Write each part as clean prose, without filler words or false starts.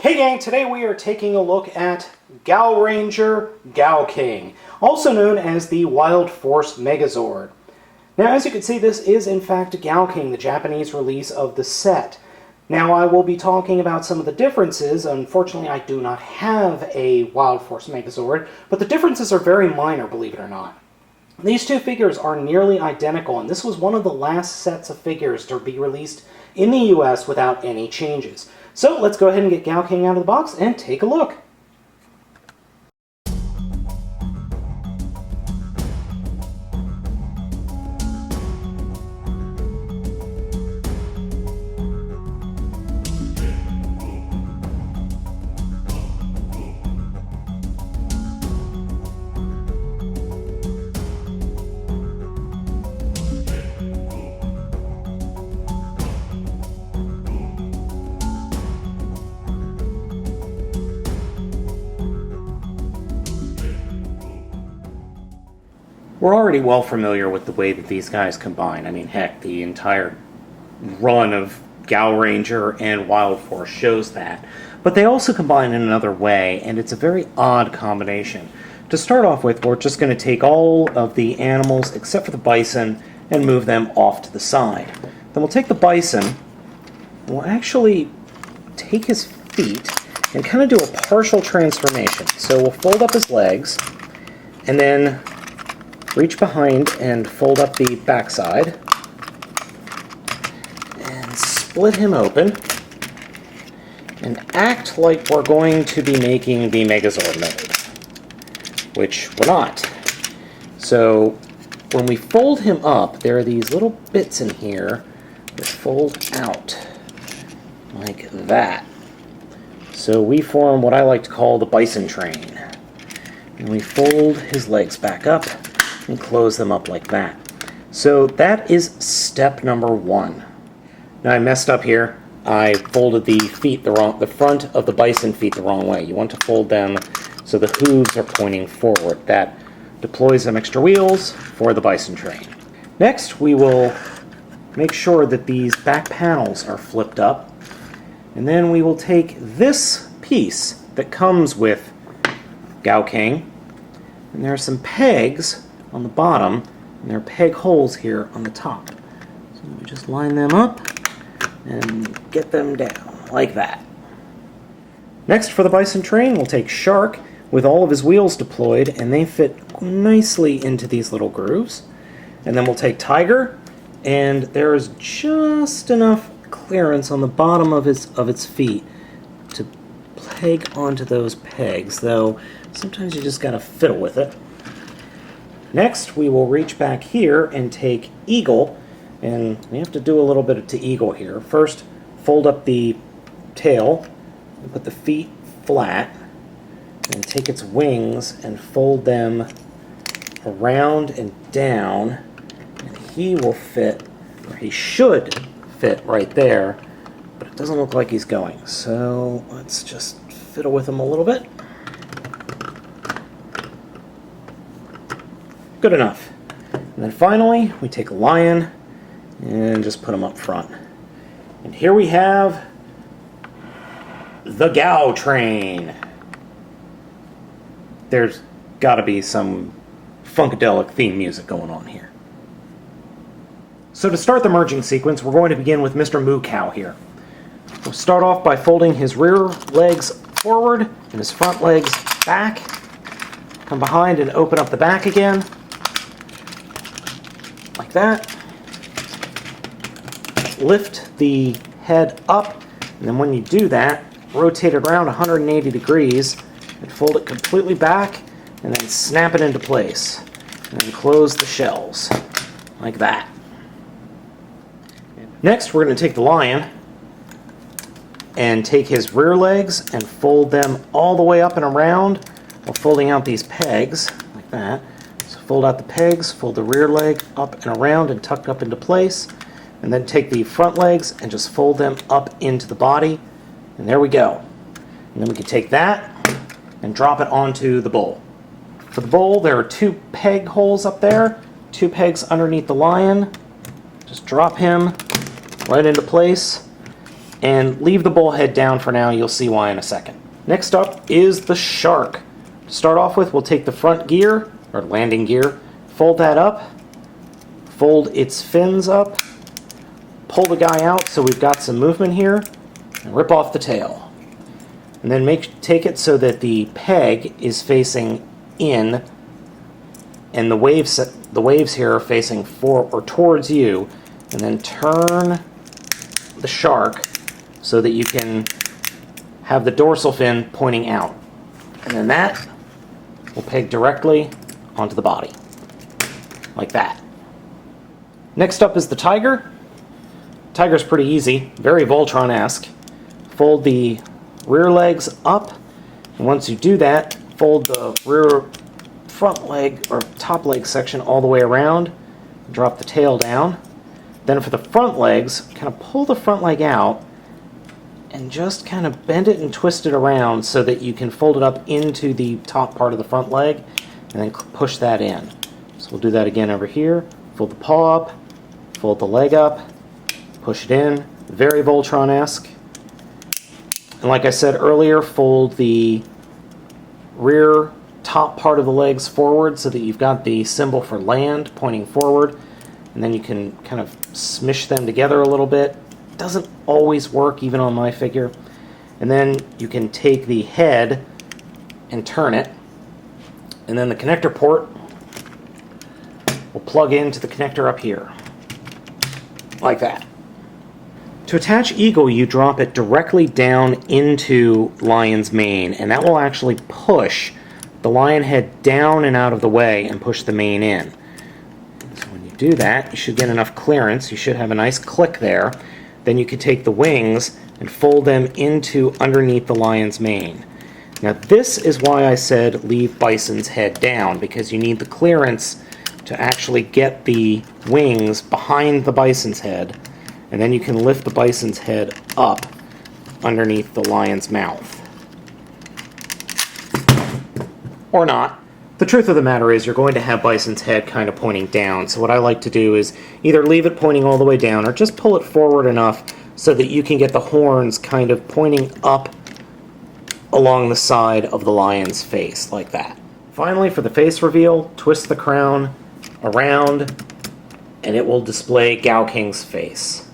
Hey gang, today we are taking a look at Gaoranger GaoKing, also known as the Wildforce Megazord. Now as you can see, this is in fact GaoKing, the Japanese release of the set. Now I will be talking about some of the differences. Unfortunately I do not have a Wildforce Megazord, but the differences are very minor, believe it or not. These two figures are nearly identical, and this was one of the last sets of figures to be released in the US without any changes. So let's go ahead and get GaoKing out of the box and take a look. We're already well familiar with the way that these guys combine. I mean, heck, the entire run of Gaoranger and Wildforce shows that. But they also combine in another way, and it's a very odd combination. To start off with, we're just going to take all of the animals, except for the bison, and move them off to the side. Then we'll take the bison, we'll actually take his feet, and kind of do a partial transformation. So we'll fold up his legs, and then reach behind and fold up the backside and split him open and act like we're going to be making the Megazord mode, which we're not. So when we fold him up, there are these little bits in here that fold out like that. So we form what I like to call the bison train. And we fold his legs back up and close them up like that. So that is step number one. Now I messed up here. I folded the feet the front of the bison feet the wrong way. You want to fold them so the hooves are pointing forward. That deploys some extra wheels for the bison train. Next, we will make sure that these back panels are flipped up, and then we will take this piece that comes with GaoKing, and there are some pegs on the bottom, and there are peg holes here on the top. So we just line them up and get them down like that. Next, for the bison train, we'll take Shark with all of his wheels deployed, and they fit nicely into these little grooves. And then we'll take Tiger, and there is just enough clearance on the bottom of its feet to peg onto those pegs, though sometimes you just gotta fiddle with it. Next, we will reach back here and take Eagle, and we have to do a little bit to Eagle here. First, fold up the tail, and put the feet flat, and take its wings and fold them around and down, and he will fit, or he should fit right there, but it doesn't look like he's going. So let's just fiddle with him a little bit. Good enough. And then finally, we take a lion and just put him up front. And here we have the Gao train. There's got to be some funkadelic theme music going on here. So to start the merging sequence, we're going to begin with Mr. Moo Cow here. We'll start off by folding his rear legs forward and his front legs back. Come behind and open up the back again. Like that. Lift the head up, and then when you do that, rotate it around 180 degrees and fold it completely back, and then snap it into place. And then close the shells, like that. Next, we're going to take the lion and take his rear legs and fold them all the way up and around while folding out these pegs, like that. Fold out the pegs, fold the rear leg up and around and tuck up into place, and then take the front legs and just fold them up into the body, and there we go. And then we can take that and drop it onto the bowl. For the bowl, there are 2 peg holes up there, 2 pegs underneath the lion. Just drop him right into place, and leave the bullhead down for now. You'll see why in a second. Next up is the shark. To start off with, we'll take the front gear, or landing gear, fold that up, fold its fins up, pull the guy out so we've got some movement here, and rip off the tail. And then take it so that the peg is facing in, and the waves here are facing towards you, and then turn the shark so that you can have the dorsal fin pointing out. And then that will peg directly onto the body, like that. Next up is the tiger. Tiger's pretty easy, very Voltron-esque. Fold the rear legs up, and once you do that, fold the front leg or top leg section all the way around, drop the tail down. Then for the front legs, kind of pull the front leg out and just kind of bend it and twist it around so that you can fold it up into the top part of the front leg and then push that in. So we'll do that again over here. Fold the paw up, fold the leg up, push it in. Very Voltron-esque. And like I said earlier, fold the rear top part of the legs forward so that you've got the symbol for land pointing forward. And then you can kind of smish them together a little bit. Doesn't always work, even on my figure. And then you can take the head and turn it. And then the connector port will plug into the connector up here. Like that. To attach Eagle, you drop it directly down into Lion's mane, and that will actually push the lion head down and out of the way and push the mane in. So when you do that, you should get enough clearance. You should have a nice click there. Then you can take the wings and fold them into underneath the lion's mane. Now this is why I said leave Bison's head down, because you need the clearance to actually get the wings behind the bison's head, and then you can lift the bison's head up underneath the lion's mouth. Or not. The truth of the matter is you're going to have Bison's head kind of pointing down, so what I like to do is either leave it pointing all the way down or just pull it forward enough so that you can get the horns kind of pointing up along the side of the lion's face, like that. Finally, for the face reveal, twist the crown around and it will display GaoKing's face.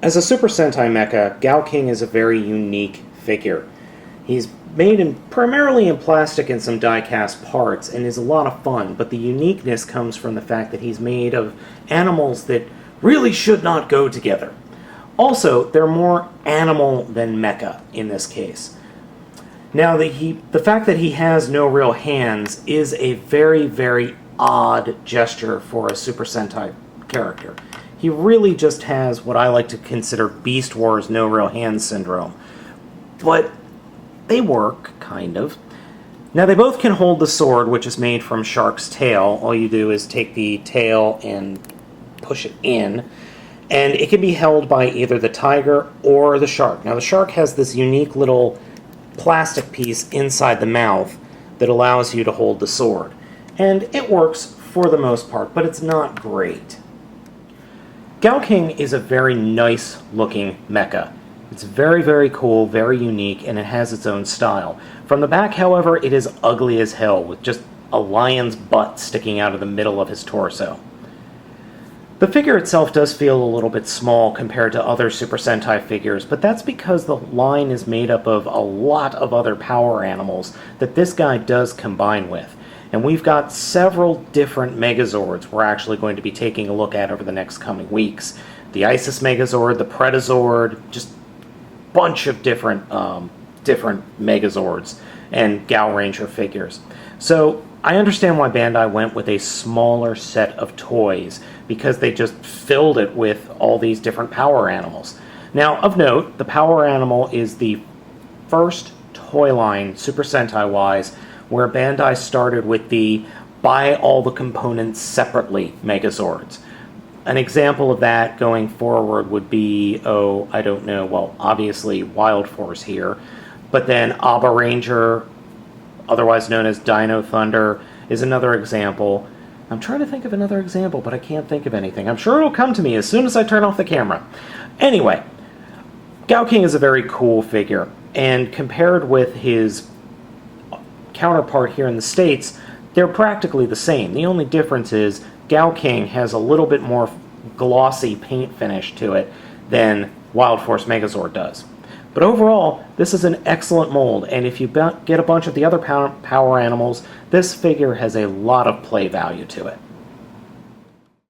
As a Super Sentai mecha, GaoKing is a very unique figure. He's made primarily in plastic and some die-cast parts, and is a lot of fun, but the uniqueness comes from the fact that he's made of animals that really should not go together. Also, they're more animal than mecha in this case. Now, the fact that he has no real hands is a very, very odd gesture for a Super Sentai character. He really just has what I like to consider Beast Wars no real hands syndrome. But they work, kind of. Now they both can hold the sword, which is made from Shark's tail. All you do is take the tail and push it in, and it can be held by either the tiger or the shark. Now the shark has this unique little plastic piece inside the mouth that allows you to hold the sword. And it works for the most part, but it's not great. GaoKing is a very nice looking mecha. It's very, very cool, very unique, and it has its own style. From the back, however, it is ugly as hell, with just a lion's butt sticking out of the middle of his torso. The figure itself does feel a little bit small compared to other Super Sentai figures, but that's because the line is made up of a lot of other power animals that this guy does combine with. And we've got several different Megazords we're actually going to be taking a look at over the next coming weeks. The Isis Megazord, the Predazord, just bunch of different Megazords and Gaoranger figures. So I understand why Bandai went with a smaller set of toys, because they just filled it with all these different power animals. Now, of note, the power animal is the first toy line, Super Sentai-wise, where Bandai started with the buy all the components separately Megazords. An example of that going forward would be, I don't know, well, obviously Wildforce here, but then Gaoranger, otherwise known as Dino Thunder, is another example. I'm trying to think of another example, but I can't think of anything. I'm sure it'll come to me as soon as I turn off the camera. Anyway, GaoKing is a very cool figure, and compared with his counterpart here in the States, they're practically the same. The only difference is GaoKing has a little bit more glossy paint finish to it than Wildforce Megazord does. But overall, this is an excellent mold, and if you get a bunch of the other power animals, this figure has a lot of play value to it.